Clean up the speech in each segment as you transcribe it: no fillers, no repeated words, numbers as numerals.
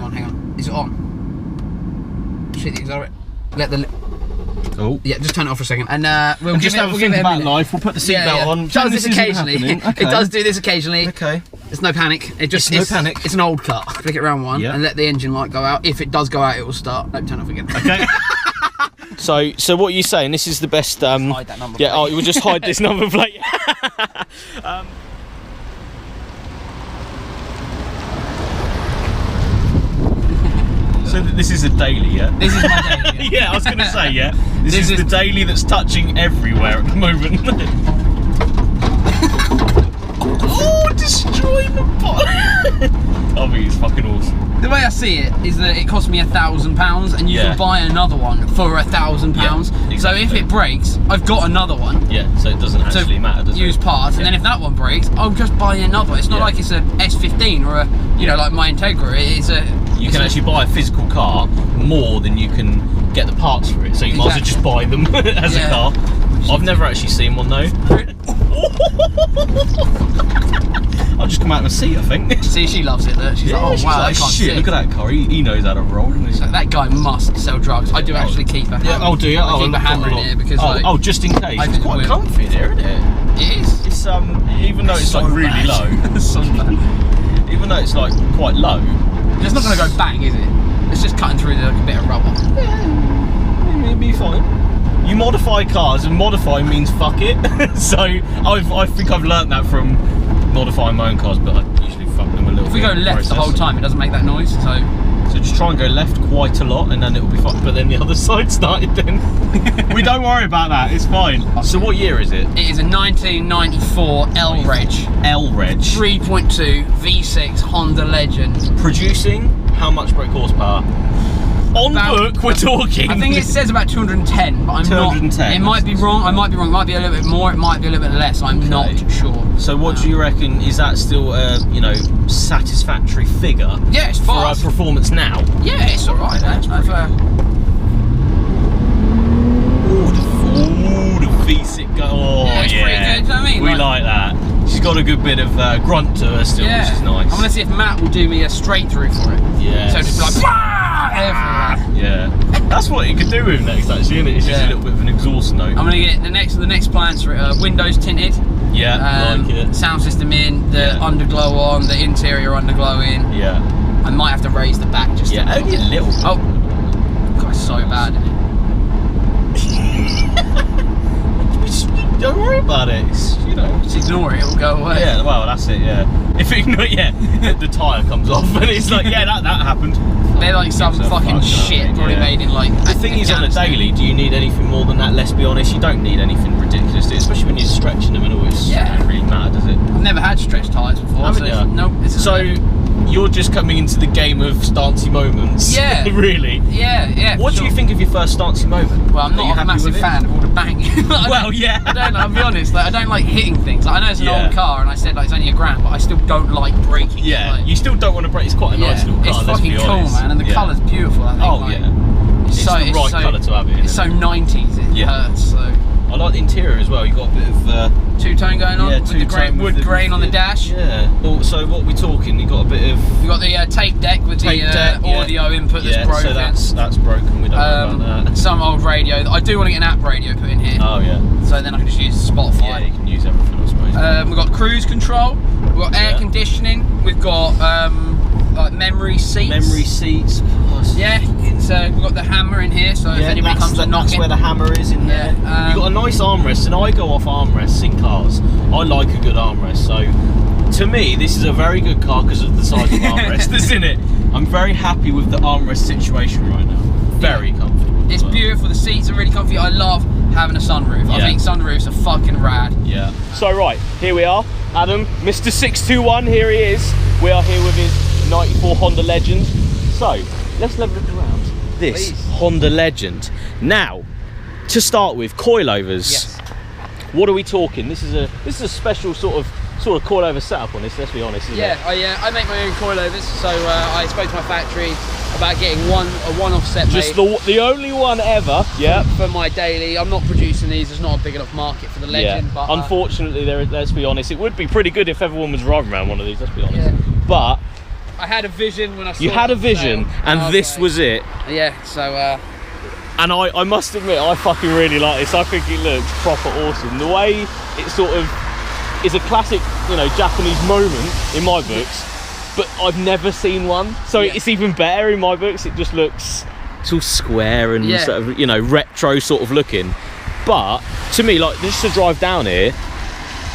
hang on. Is it on? Shit, the accelerator. Let the... Oh. Yeah, just turn it off for a second. And we'll just have a think about life. We'll put the seatbelt on. It does this occasionally. Okay. It does do this occasionally. Okay. There's no panic. It's no panic. It's an old car. Flick it around one and let the engine light go out. If it does go out, it will start. Don't turn it off again. Okay. So what are you saying? This is the best. Hide that number plate. Yeah. Oh, you will just hide this number plate. So this is a daily, yeah? This is my daily. Yeah, I was going to say, yeah. This is the daily that's touching everywhere at the moment. Oh, destroying the pot. I mean, it's fucking awesome. The way I see it is that it cost me £1,000 and you can buy another one for £1,000. Yeah, exactly. So if it breaks, I've got another one. Yeah, so it doesn't actually matter, does it? Use parts, and then if that one breaks, I'll just buy another. It's not like it's a S15 or a, you know, like my Integra. It's a... You can actually buy a physical car more than you can get the parts for it, so you might as well just buy them as a car. I've never actually seen one though. I'll just come out of the seat, I think. See, she loves it. She's like, oh wow, I can't shit, look at that car. He knows how to roll, doesn't he? So that guy must sell drugs. I do actually keep a hammer. Yeah, oh, do you? I keep a hammer in here because like, just in case. It's quite comfy in here, isn't it? It is. It's even though it's like really low. Even though it's like quite low. It's not going to go bang, is it? It's just cutting through like a bit of rubber. Yeah, it'll be fine. You modify cars, and modify means fuck it. So I think I've learnt that from modifying my own cars, but I usually fuck them a little bit. If we go left the whole time, it doesn't make that noise. So just try and go left quite a lot, and then it'll be fine. But then the other side started then. We don't worry about that, it's fine. So what year is it? It is a 1994 L-Reg. L-Reg. 3.2 V6 Honda Legend. Producing how much brake horsepower? On book, we're talking. I think it says about 210, but I'm 210. Not. It might be wrong. I might be wrong. It might be a little bit more. It might be a little bit less. I'm not sure. So, what do you reckon? Is that still a satisfactory figure? Yeah, it's fast. For our performance now. Yeah, it's all right. The V6 go. Oh yeah, it's pretty good. You know what I mean? We like that. She's got a good bit of grunt to her still, which is nice. I'm gonna see if Matt will do me a straight through for it. Yeah. So just be like, everywhere. Yeah. That's what you could do with next, actually, isn't it? It's just a little bit of an exhaust note. I'm gonna get the next plans for it. Windows tinted. Yeah, like it. Sound system in, the underglow on, the interior underglow in. Yeah. I might have to raise the back just a only a little. Oh, God, it's so bad, isn't it? Don't worry about it. It's, just ignore it. It'll go away. Yeah. Well, that's it. Yeah. If it the tyre comes off and it's like, that happened. They're like some fucking shit probably made in like. The thing is, on a daily, do you need anything more than that? Let's be honest, you don't need anything ridiculous, especially when you're stretching them and all. It doesn't really matter, does it? I've never had stretch tyres before. Haven't you? Nope. So you're just coming into the game of stancy moments. Yeah. Really? Yeah. What do you think of your first stancy moment? Well, I'm not a massive fan of all the banging. Well, yeah. I'll be honest, I don't like hitting things. I know it's an old car and I said it's only £1,000, but I still don't like breaking. Yeah, you still don't want to break. It's quite a nice little car. It's fucking cool, man, and the colour's beautiful. I think, It's the right colour to have it in. It's so 90s, it hurts. So I like the interior as well. You got a bit of two-tone going on with the wood grain on the dash. Yeah. So what are we talking? You got a bit of. You got the tape deck with the audio input that's broken. So that's broken. We don't know about that. Some old radio. I do want to get an app radio put in here. Oh yeah. So then I can just use Spotify. Yeah, you can use everything, I suppose. We've got cruise control. We've got air conditioning. We've got like memory seats. Memory seats. Yeah, so we've got the hammer in here, so if anybody comes to knock that's where the hammer is in there. You've got a nice armrest, and I go off armrests in cars. I like a good armrest, so to me this is a very good car because of the size of armrest that's in it. I'm very happy with the armrest situation right now. Very comfortable. It's beautiful, the seats are really comfy. I love having a sunroof. I think sunroofs are fucking rad. Yeah. So right, here we are. Adam, Mr. 621, here he is. We are here with his 94 Honda Legend. So, let's have a look around this Honda Legend. Now, to start with, coilovers. Yes. What are we talking? This is a special sort of coilover setup on this. Let's be honest. Isn't it? I make my own coilovers. So I spoke to my factory about getting a one-off set made. Just the only one ever. Yeah. For my daily, I'm not producing these. There's not a big enough market for the Legend. Yeah. But unfortunately, let's be honest. It would be pretty good if everyone was driving around one of these. Let's be honest. Yeah. But I had a vision when I saw You had a vision, and this was it. Yeah, so... And I must admit, I fucking really like this. I think it looks proper awesome. The way it sort of is a classic, you know, Japanese moment in my books, but I've never seen one. So it's even better in my books. It just looks, it's all square and sort of, you know, retro sort of looking. But to me, like, just to drive down here,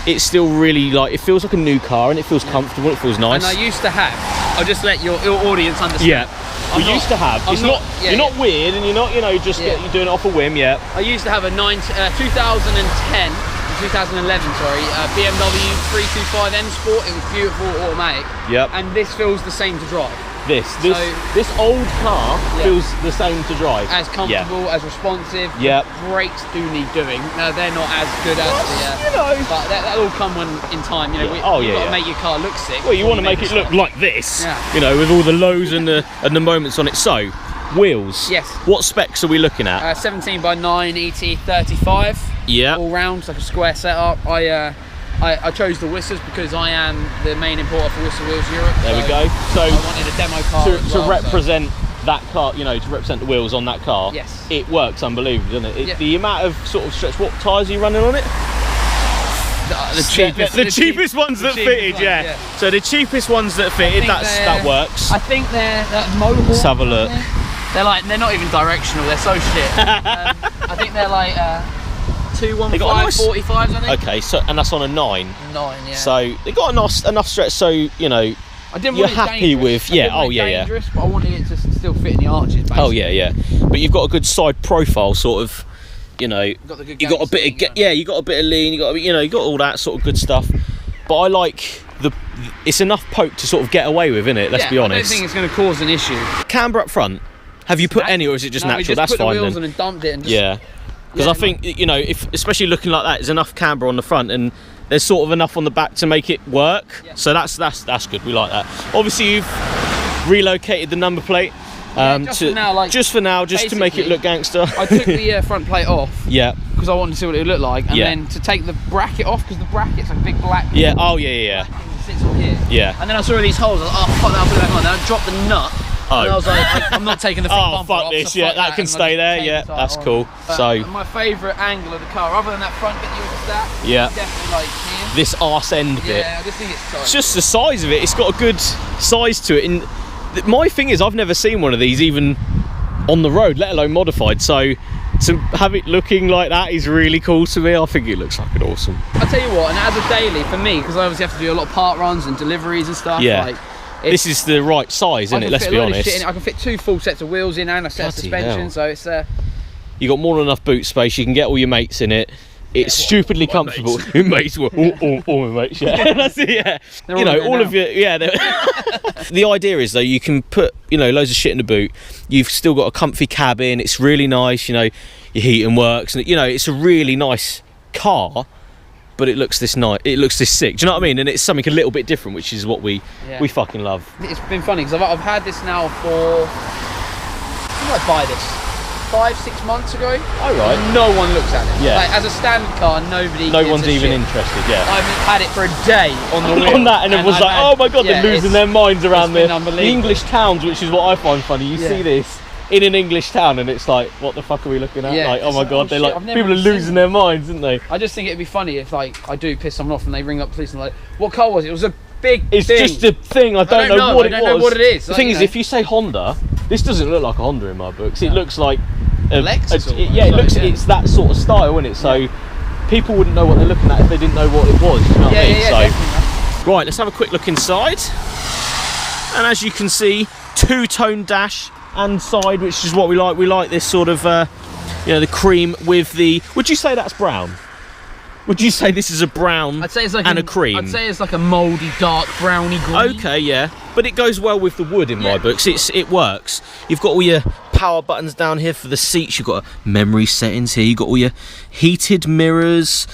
it's still really, like, it feels like a new car, and it feels comfortable, it feels nice. And I used to have, I'll just let your audience understand. Yeah. We used to have. It's not. You're not weird, and you're not. You know, just you're doing it off a whim. Yeah. I used to have a 2010, 2011, sorry, BMW 6TWO1's Sport. It was beautiful, automatic. Yep. And this feels the same to drive. This old car feels the same to drive. As comfortable, as responsive. Yeah. Brakes do need doing. No, they're not as good as the. You know. But that'll come in time. You know. You've got to make your car look sick. Well, you want to make it look like this. Yeah. You know, with all the lows and the moments on it. So, wheels. Yes. What specs are we looking at? 17x9 ET35. Yeah. All round, like a square setup. I chose the Whistles because I am the main importer for Whistle Wheels Europe. There we go. So I wanted a demo car to represent that car, you know, to represent the wheels on that car. Yes. It works unbelievably, doesn't it? The amount of sort of stretch. What tyres are you running on it? The cheapest ones that fitted. Yeah. So the cheapest ones that fitted. That works. I think they're Mohawk. Let's have a look. They're not even directional. They're so shit. I think they're like. 215 45s, I think. Okay, so and that's on a 9. 9, yeah. So they got enough stretch, so you know I didn't you're want it happy with. Yeah. Oh yeah, dangerous, but I wanted it to still fit in the arches. Basically. Oh yeah. But you've got a good side profile, sort of. You know, you got a bit of you got a bit of lean. You got all that sort of good stuff. But I like it's enough poke to sort of get away with, isn't it? Let's be honest. I don't think it's going to cause an issue. Camber up front. Have you put any, or is it just natural? We just That's put fine the wheels then. on and dumped it and just, Because I think, you know, if especially looking like that, there's enough camber on the front and there's sort of enough on the back to make it work. Yeah. So that's good. We like that. Obviously, you've relocated the number plate. Just for now, just to make it look gangster. I took the front plate off. Yeah. Because I wanted to see what it would look like, and then to take the bracket off because the bracket's like a big black. Yeah. Oh yeah. Sits on here. Yeah. And then I saw these holes. I was like, oh fuck that, I'll put it back on. Then I dropped the nut. Oh. And I was like, I'm not taking the front bumper off. Oh fuck this, that can stay there, that's cool. So my favourite angle of the car, other than that front bit you just that, definitely like here. This arse end bit. Yeah, I just think it's tight. It's just the size of it, it's got a good size to it. And my thing is, I've never seen one of these even on the road, let alone modified, so to have it looking like that is really cool to me. I think it looks fucking awesome. I'll tell you what, and as a daily, for me, because I obviously have to do a lot of part runs and deliveries and stuff, this is the right size, isn't it? Let's be honest. I can fit 2 full sets of wheels in and a set of suspension, so it's you got more than enough boot space. You can get all your mates in it. It's stupidly comfortable. Mates, all my mates, that's it. Yeah, you know, all of your The idea is though, you can put loads of shit in the boot. You've still got a comfy cabin. It's really nice. You know, your heating works, and it's a really nice car. But it looks this nice. It looks this sick. Do you know what I mean? And it's something a little bit different, which is what we fucking love. It's been funny because I've had this now for. When did I buy this? 5-6 months ago. Oh right. No one looks at it. Yeah. Like, as a standard car, no one's even interested. Yeah. I've had it for a day on the wheel. On that, and everyone's like, "Oh my god, they're losing their minds around the English towns," which is what I find funny. You see this in an English town, and it's like, what the fuck are we looking at? Like, oh my god, they're like, people are losing their minds, aren't they? I just think it'd be funny if like I do piss someone off and they ring up the police and like, what car was it? It was a big It's thing. just a thing. I don't know what it was. I don't know what it is. The thing is, if you say Honda, this doesn't look like a Honda in my books. It looks like Lexus. It's that sort of style, isn't it? So people wouldn't know what they're looking at if they didn't know what it was. You know what I mean? So, right, let's have a quick look inside. And as you can see, 2-tone dash and side, which is what we like. We like this sort of, the cream with the. Would you say that's brown? Would you say this is a brown I'd say it's like and a cream? I'd say it's like a mouldy, dark, browny green. Okay, yeah. But it goes well with the wood in my books. It works. You've got all your power buttons down here for the seats. You've got memory settings here. You've got all your heated mirrors.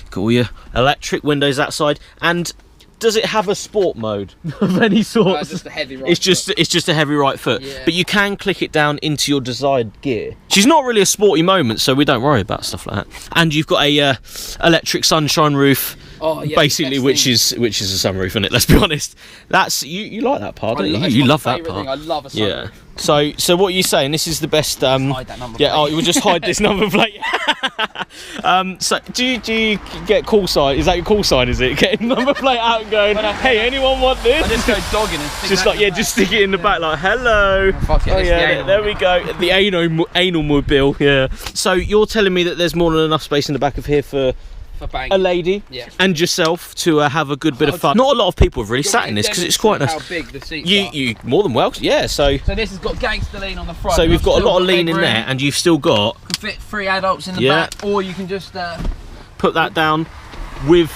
You've got all your electric windows that side. And Does it have a sport mode of any sort? Just a heavy right it's just a heavy right foot. Yeah. But you can click it down into your desired gear. She's not really a sporty moment, so we don't worry about stuff like that. And you've got a electric sunshine roof. Oh, yeah, basically, which is a sunroof, isn't it? Let's be honest. That's you like that part, don't you? You love that part. Thing. I love a sunroof. Yeah. So what are you saying? This is the best. Hide that number plate. Oh, you would just hide this number plate. So do you get call sign? Is that your call sign? Is it getting number plate out and going? Hey, anyone want this? I just go dogging and stick just just stick it in the back like hello. Fuck it, there we go. The anal mobile. Yeah. So you're telling me that there's more than enough space in the back of here for a lady and yourself to have a good bit of fun. Not a lot of people have really sat in this because it's quite nice. How big the seats you more than welcome. Yeah. So this has got gangster lean on the front. So we've got a lot of lean in there, and you've still got. You can fit 3 adults in the back, or you can just put that down with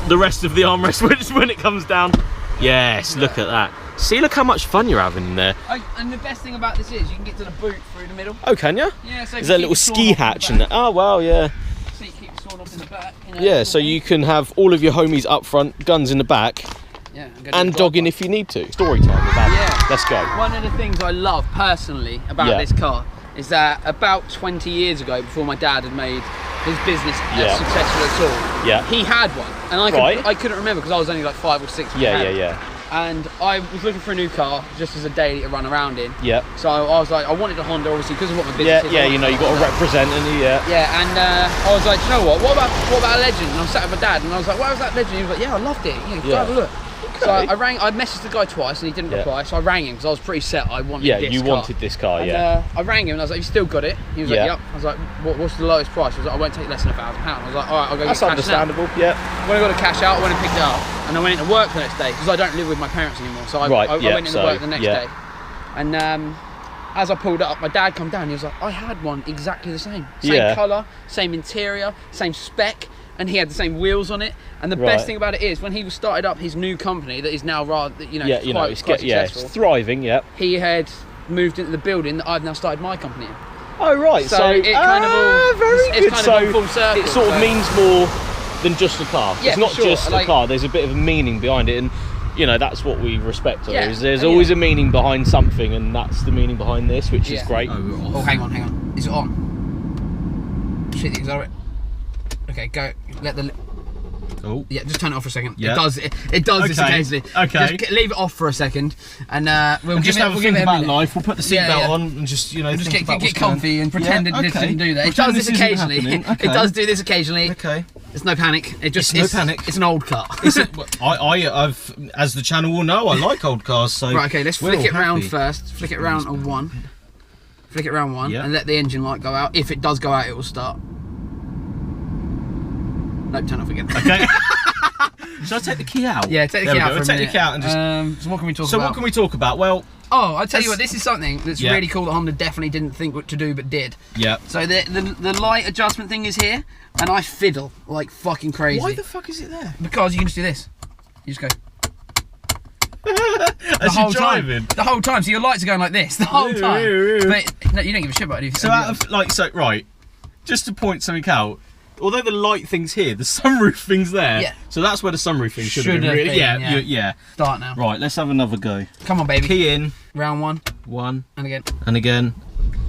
the rest of the armrest when it comes down. Yes, look at that. See, look how much fun you're having in there. And the best thing about this is you can get to the boot through the middle. Oh, can you? Yeah. So there's a little ski hatch in there. Oh wow, yeah. Seat keeps sawing off in the back. Yeah, so you can have all of your homies up front, guns in the back. Yeah, and dogging if you need to. Story time about it. Let's go. One of the things I love personally about this car is that about 20 years ago, before my dad had made his business successful at all, he had one, and I couldn't remember because I was only like 5 or 6. And I was looking for a new car just as a daily to run around in. Yeah. So I was like, I wanted a Honda, obviously, because of what my business is. Yeah, you know, you got to represent and Yeah, and I was like, you know what about a Legend? And I was sat with my dad, and I was like, what was that Legend? He was like, yeah, I loved it. Go have a look. Okay. So I messaged the guy twice, and he didn't reply. So I rang him because I was pretty set. I wanted this car. Yeah, you wanted this car. And, I rang him, and I was like, you still got it? He was like, yep. I was like, what's the lowest price? I was like, I won't take less than £1,000. I was like, all right, I'll go get cash now. That's understandable. Yeah. When I got the cash out, I went and picked it up. And I went into work the next day because I don't live with my parents anymore. So I went into work the next day. And as I pulled it up, my dad come down. He was like, I had one exactly the same. Same colour, same interior, same spec. And he had the same wheels on it. And the best thing about it is, when he started up his new company that is now rather, quite successful. It's thriving, He had moved into the building that I've now started my company in. Oh, right. So it kind of all... Very good. It's kind of full circle. It sort of means more than just a car. Yeah, it's not just a car. There's a bit of a meaning behind it. And, that's what we respect. There's always a meaning behind something. And that's the meaning behind this, which is great. Oh, hang on. Is it on? Shit, the accelerator. Okay, go. Let the... Oh. Yeah, just turn it off for a second. Yeah. It does this occasionally. Okay. Just leave it off for a second, and we'll just have a think about life. We'll put the seatbelt on and just get comfy and pretend it didn't do that. It does this occasionally. It does do this occasionally. Okay. There's no panic. It's panic. It's an old car. I've, as the channel will know, I like old cars. So right. Okay. Let's flick it round first. Flick it round on 1. Flick it round 1 and let the engine light go out. If it does go out, it will start. No, turn off again. Okay. Should I take the key out? Yeah, take the key out for a minute. Take the key out and just... so what can we talk about? So what can we talk about? Well... Oh, I'll tell you what, this is something that's really cool that Honda definitely didn't think what to do, but did. Yeah. So the light adjustment thing is here, and I fiddle like fucking crazy. Why the fuck is it there? Because you can just do this. You just go... As you're driving? The whole time. So your lights are going like this the whole time. But no, you don't give a shit about anything. So right, just to point something out, although the light thing's here, the sunroof thing's there. Yeah. So that's where the sunroof thing should have been. Really. Yeah. Start now. Right, let's have another go. Come on, baby. Key in. Round 1. 1. And again. And again.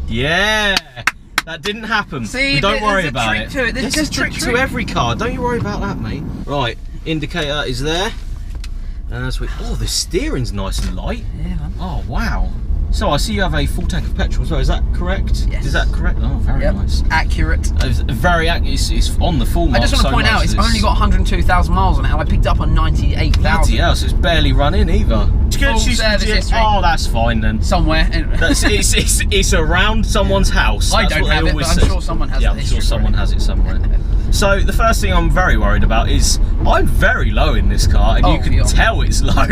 Yeah. That didn't happen. See, don't worry about it. There's just a trick to every car. Don't you worry about that, mate. Right, indicator is there. And as the steering's nice and light. Yeah, man. Oh, wow. So I see you have a full tank of petrol as well. Is that correct? Yes. Is that correct? Oh, very nice. Accurate. It's very accurate. It's on the full mark. I just want to point out, it's only got 102,000 miles on it, and I picked it up on 98,000. Yeah, so it's barely run in either. Full service history. Oh, that's fine then. Somewhere. It's around someone's house. I don't have it, but I'm sure someone has it. Yeah, I'm sure someone has it somewhere. So the first thing I'm very worried about is I'm very low in this car, and you can tell it's low.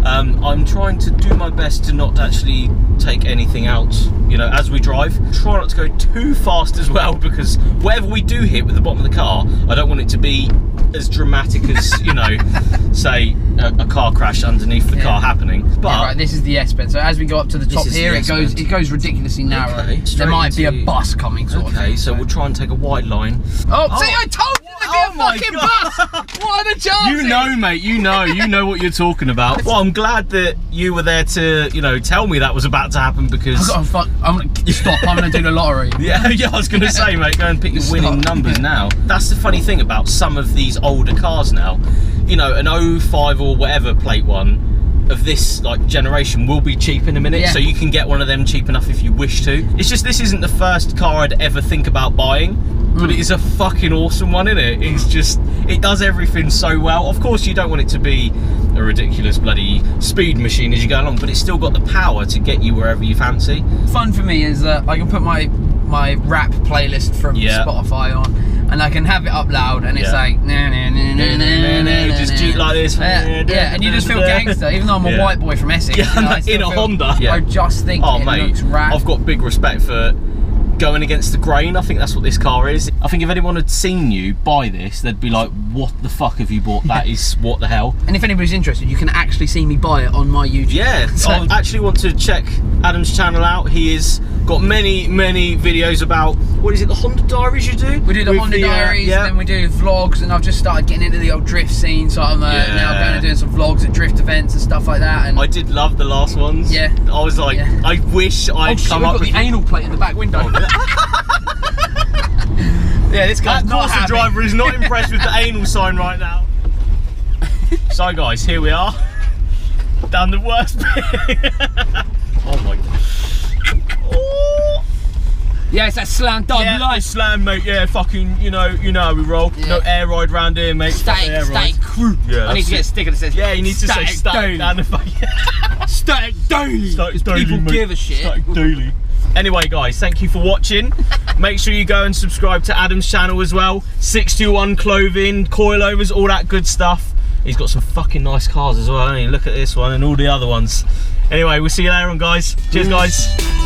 I'm trying to do my best to not actually take anything out, as we drive. Try not to go too fast as well, because whatever we do hit with the bottom of the car, I don't want it to be as dramatic as, say a car crash underneath the car happening. But right, this is the S-bend. So as we go up to the top here, it goes ridiculously narrow. Okay, there might be a bus coming, sort of thing. So we'll try and take a wide line. Oh, see, I told you Oh my God! What are the chances? You know, mate. You know what you're talking about. Well, I'm glad that you were there to, you know, tell me that was about to happen because. I'm gonna stop. I'm gonna do the lottery. Yeah, I was gonna say, mate, go and pick your winning numbers now. That's the funny thing about some of these older cars now. You know, an 05 or whatever plate one of this like generation will be cheap in a minute, so you can get one of them cheap enough if you wish to. It's just this isn't the first car I'd ever think about buying, but it is a fucking awesome one, isn't it? It's just, it does everything so well. Of course you don't want it to be a ridiculous bloody speed machine as you go along, but it's still got the power to get you wherever you fancy. Fun for me is that I can put my rap playlist from Spotify on, and I can have it up loud, and it's like just Jeep like this. Yeah, and you just feel gangster, even though I'm a white boy from Essex. Yeah, in a Honda. I just think it looks rad. I've got big respect for going against the grain. I think that's what this car is. I think if anyone had seen you buy this, they'd be like, what the fuck have you bought? That is, what the hell? And if anybody's interested, you can actually see me buy it on my YouTube. Yeah, so I actually want to check Adam's channel out. He has got many videos about, what is it, the Honda Diaries you do? We do the Honda Diaries, and then we do vlogs, and I've just started getting into the old drift scene, so I'm now going and doing some vlogs at drift events and stuff like that. And I did love the last ones. Yeah. I was like, I wish I'd come up with... we've got the anal plate in the back window. Yeah, this car's not happy. The driver is not impressed with the anal sign right now. So guys, here we are. Down the worst bit. Oh my God. Oh. Yeah, it's that slam dog life. Slam, mate. Yeah, fucking, you know how we roll. Yeah. No air ride round here, mate. Static crew. Yeah, I need to get a sticker that says. Yeah, you need to say static down the fucking. Static daily. Static daily. People give a shit. Static daily. Anyway, guys, thank you for watching. Make sure you go and subscribe to Adam's channel as well. 6TWO1 clothing, coilovers, all that good stuff. He's got some fucking nice cars as well, hasn't he? Look at this one and all the other ones. Anyway, we'll see you later on, guys. Cheers, guys.